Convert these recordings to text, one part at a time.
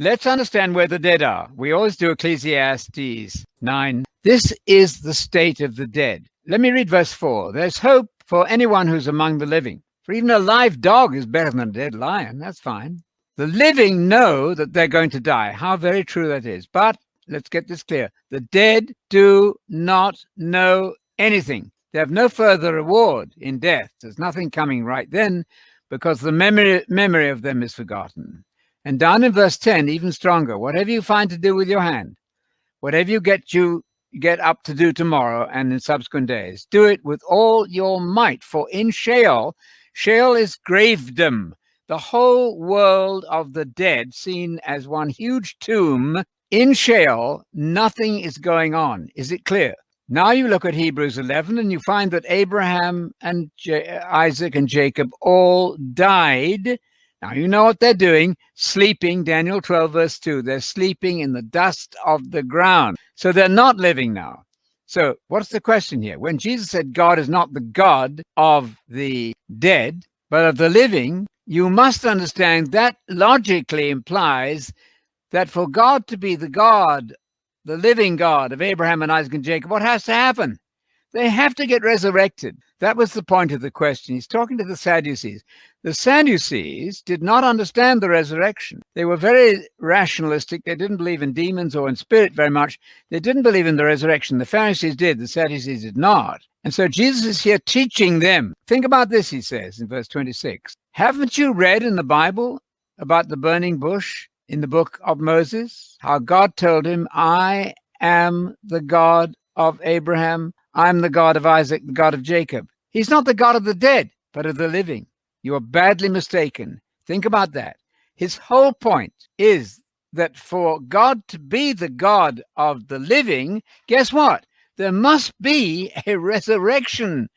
Let's understand where the dead are. We always do Ecclesiastes 9. This is the state of the dead. Let me read verse 4. There's hope for anyone who's among the living. For even a live dog is better than a dead lion. That's fine. The living know that they're going to die. How very true that is. But let's get this clear. The dead do not know anything. They have no further reward in death. There's nothing coming right then because the memory of them is forgotten. And down in verse 10, even stronger, whatever you find to do with your hand, whatever you get up to do tomorrow and in subsequent days, do it with all your might. For in Sheol is gravedom, the whole world of the dead, seen as one huge tomb. In Sheol, nothing is going on. Is it clear? Now you look at Hebrews 11 and you find that Abraham and Isaac and Jacob all died. Now you know what they're doing, sleeping. Daniel 12 verse 2, they're sleeping in the dust of the ground. So they're not living now. So what's the question here? When Jesus said God is not the God of the dead, but of the living, you must understand that logically implies that for God to be the God, the living God of Abraham and Isaac and Jacob, what has to happen? They have to get resurrected. That was the point of the question. He's talking to the Sadducees. The Sadducees did not understand the resurrection. They were very rationalistic. They didn't believe in demons or in spirit very much. They didn't believe in the resurrection. The Pharisees did. The Sadducees did not. And so Jesus is here teaching them. Think about this, he says in verse 26. Haven't you read in the Bible about the burning bush in the book of Moses? How God told him, I am the God of Abraham. I'm the God of Isaac, the God of Jacob. He's not the God of the dead, but of the living. You are badly mistaken. Think about that. His whole point is that for God to be the God of the living, guess what? There must be a resurrection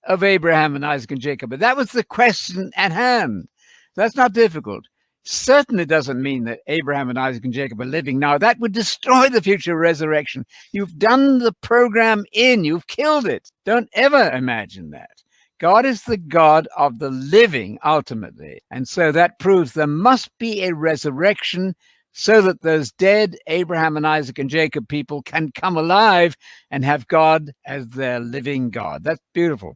of Abraham and Isaac and Jacob. But that was the question at hand. That's not difficult. Certainly doesn't mean that Abraham and Isaac and Jacob are living now. That would destroy the future resurrection. You've done the program you've killed it. Don't ever imagine that. God is the God of the living ultimately. And so that proves there must be a resurrection so that those dead Abraham and Isaac and Jacob people can come alive and have God as their living God. That's beautiful.